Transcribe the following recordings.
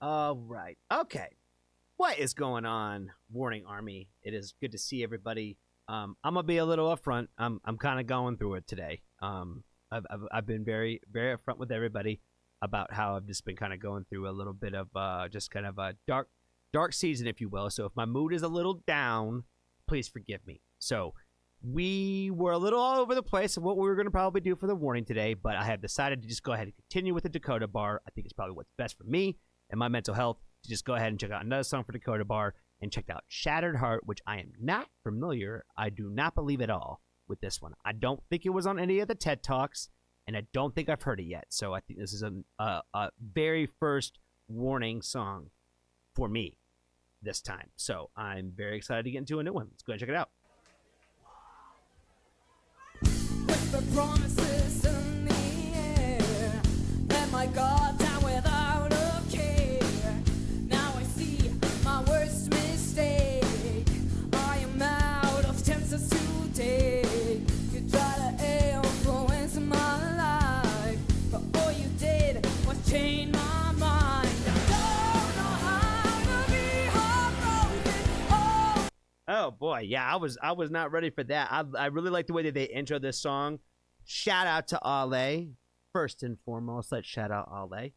All right. Okay. What is going on, Warning Army? It is good to see everybody. I'm gonna be a little upfront. I'm kind of going through it today. I've been very upfront with everybody about how I've just been kind of going through a little bit of just kind of a dark season, if you will. So if my mood is a little down, please forgive me. So we were a little all over the place of what we were going to probably do for the warning today, but I have decided to just go ahead and continue with the Dakota Bar. I think it's probably what's best for me and my mental health to just go ahead and check out another song for Dakota Bar and check out Shattered Heart, which I am not familiar, I do not believe at all with this one. I don't think it was on any of the TED Talks, and I don't think I've heard it yet. So I think this is a very first warning song for me this time. So I'm very excited to get into a new one. Let's go ahead and check it out. Whisper promises in the air. Let my guard down without a care. Now I see my worst mistake. I am out of chances to take. You try to influence my life, but all you did was change my mind. I don't know how to be heartbroken. Oh. Oh boy, yeah, I was not ready for that. I really like the way that they intro this song. Shout out to Ale. First and foremost, let's shout out Ale.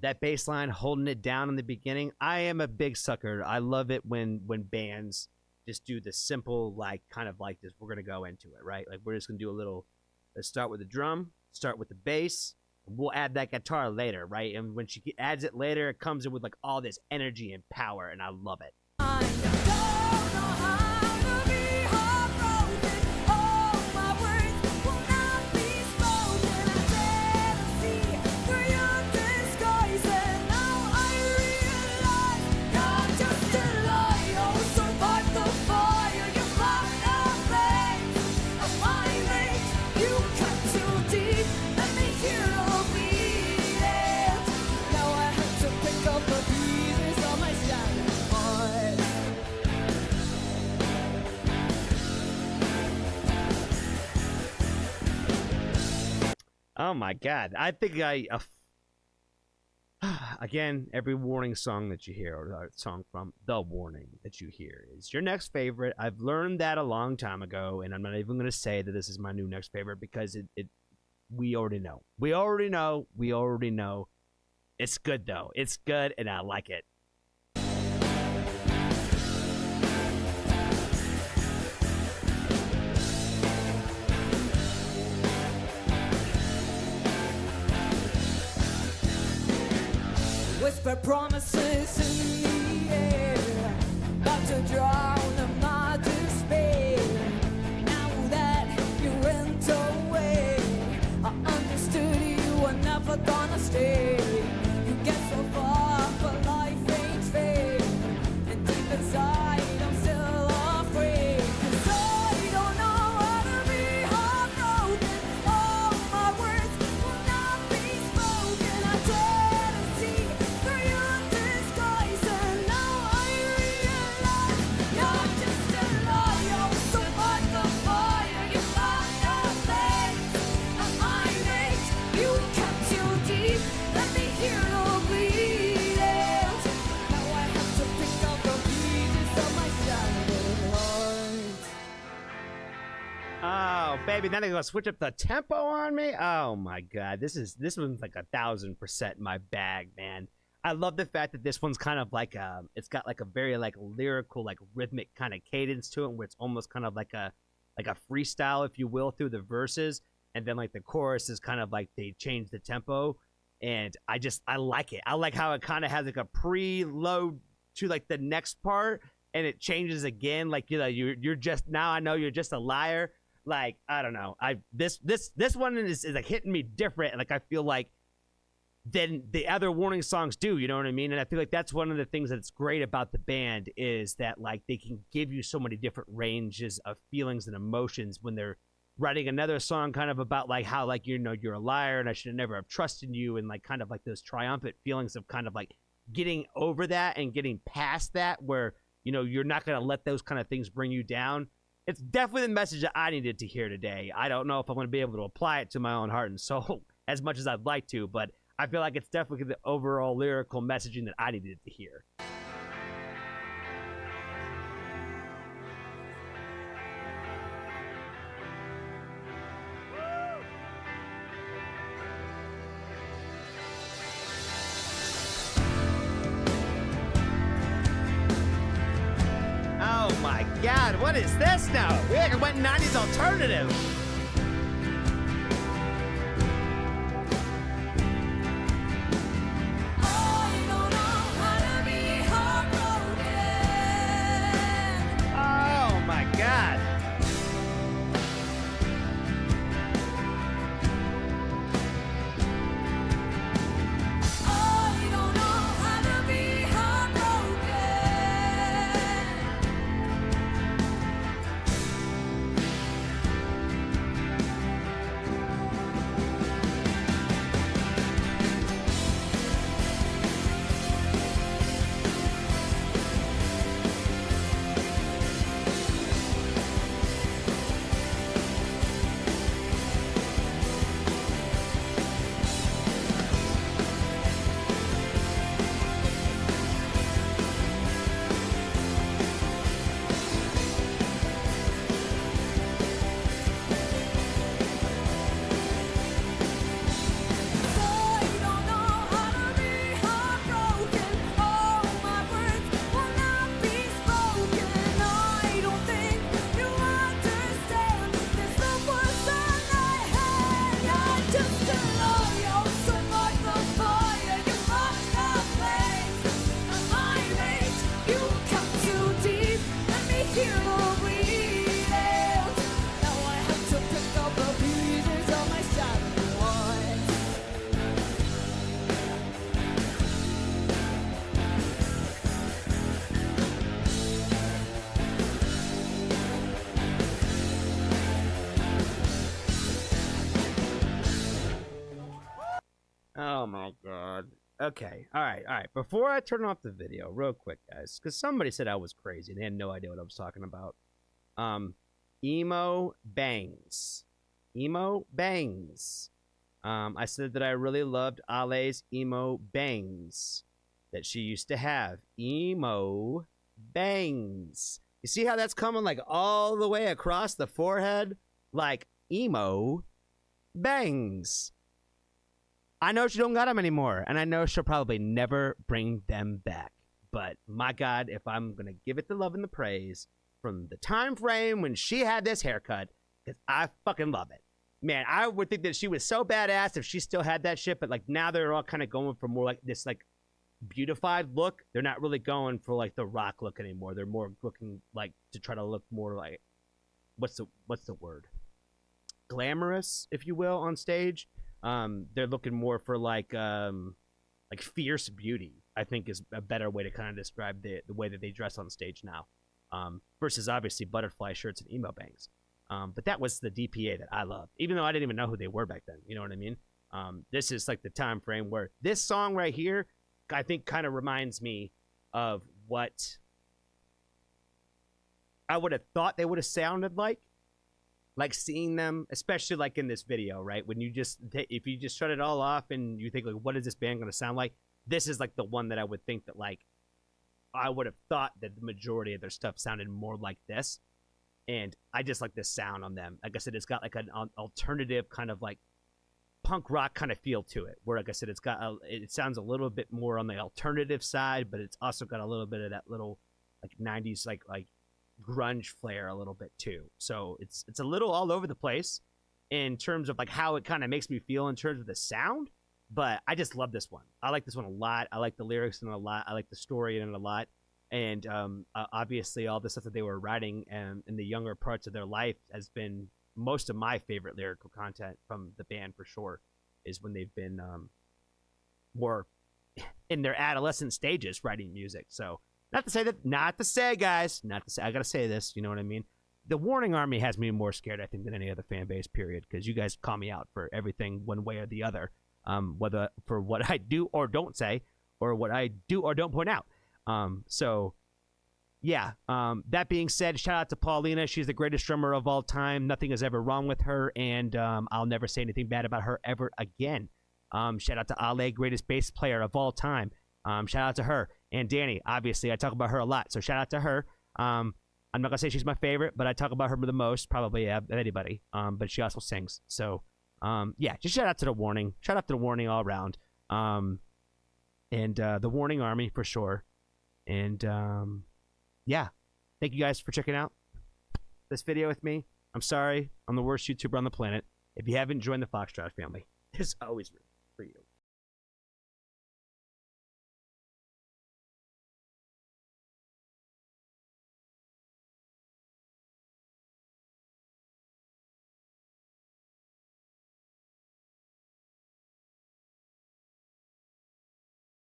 That bass line holding it down in the beginning. I am a big sucker. I love it when bands just do the simple, like, kind of like this. We're gonna go into it, right? Like, we're just gonna do a little. Let's start with the drum, start with the bass. We'll add that guitar later, right? And when she adds it later, it comes in with like all this energy and power, and I love it. I don't know how to be heartbroken. Oh, my words will not be spoken. I dare to see through your disguise, and now I realize you're just a lie. Oh, survive the fire, you found a face of my mate. You cut too deep, let me hear the bleeding. Now I have to pick up the pieces of my shattered heart. Oh my God. I think again, every warning song that you hear, or song from the warning that you hear, is your next favorite. I've learned that a long time ago, and I'm not even going to say that this is my new next favorite because we already know. We already know. It's good though. It's good, and I like it. Whisper promises in the air, about to drown my despair. Now that you went away, I understood you were never gonna stay. You get so far, but life ain't fair, and deep inside I'm still afraid. 'Cause I don't know how to be heartbroken. All my words will not be spoken. I dare to see through your disguise, and now I realize you're just a lie. So fight the fire, you found a place of my mate. You cut too deep, let me hear the bleeding. Now I have to pick up the pieces of my shattered heart. Oh, baby, now they're gonna switch up the tempo on me. Oh my God, this one's like 1,000% my bag, man. I love the fact that this one's kind of like it's got like a very like lyrical, like rhythmic kind of cadence to it, where it's almost kind of like a freestyle, if you will, through the verses, and then like the chorus is kind of like they change the tempo, and I like it. I like how it kind of has like a preload to like the next part, and it changes again. Like, you know, you're just, now I know you're just a liar. Like, I don't know. This one is like hitting me different. Like, I feel like than the other warning songs do, you know what I mean? And I feel like that's one of the things that's great about the band, is that like they can give you so many different ranges of feelings and emotions when they're writing another song kind of about like how, like, you know, you're a liar and I should have never have trusted you, and like kind of like those triumphant feelings of kind of like getting over that and getting past that, where, you know, you're not going to let those kind of things bring you down. It's definitely the message that I needed to hear today. I don't know if I'm going to be able to apply it to my own heart and soul as much as I'd like to, but I feel like it's definitely the overall lyrical messaging that I needed to hear. Oh my God, what is this now? We like went 90s alternative. Oh my God. Oh my God. Okay. All right. Before I turn off the video, real quick, guys, because somebody said I was crazy. They had no idea what I was talking about. Emo bangs. Emo bangs. I said that I really loved Ale's emo bangs that she used to have. Emo bangs. You see how that's coming like all the way across the forehead? Like emo bangs. I know she don't got them anymore, and I know she'll probably never bring them back. But my God, if I'm gonna give it the love and the praise from the time frame when she had this haircut, because I fucking love it. Man, I would think that she was so badass if she still had that shit, but like now they're all kind of going for more like this like beautified look. They're not really going for like the rock look anymore. They're more looking like to try to look more like what's the word? Glamorous, if you will, on stage. They're looking more for like fierce beauty, I think is a better way to kind of describe the way that they dress on stage now. Versus obviously butterfly shirts and emo bangs. But that was the DPA that I loved, even though I didn't even know who they were back then. You know what I mean? This is like the time frame where this song right here, I think kind of reminds me of what I would have thought they would have sounded like seeing them, especially like in this video, right? When you just, if you just shut it all off and you think like, what is this band going to sound like? This is like the one that I would think that like, I would have thought that the majority of their stuff sounded more like this. And I just like the sound on them. Like I said, it's got like an alternative kind of like punk rock kind of feel to it. Where like I said, it sounds a little bit more on the alternative side, but it's also got a little bit of that little like 90s like grunge flair a little bit too. So it's a little all over the place in terms of like how it kind of makes me feel in terms of the sound. But I just love this one. I like this one a lot. I like the lyrics in it a lot. I like the story in it a lot. And obviously all the stuff that they were writing in the younger parts of their life has been most of my favorite lyrical content from the band for sure, is when they've been more in their adolescent stages writing music. So not to say, guys, I gotta say this, you know what I mean? The Warning Army has me more scared, I think, than any other fan base, period, because you guys call me out for everything one way or the other, whether for what I do or don't say, or what I do or don't point out. So yeah, that being said, shout out to Paulina. She's the greatest drummer of all time. Nothing is ever wrong with her, and I'll never say anything bad about her ever again. Shout out to Ale, greatest bass player of all time. Shout out to her. And Danny, obviously, I talk about her a lot, so shout out to her. I'm not going to say she's my favorite, but I talk about her the most, probably of anybody. But she also sings. So, yeah, just shout out to The Warning. Shout out to The Warning all around. And The Warning Army, for sure. And, yeah, thank you guys for checking out this video with me. I'm sorry, I'm the worst YouTuber on the planet. If you haven't joined the Foxtrot family, there's always room for you.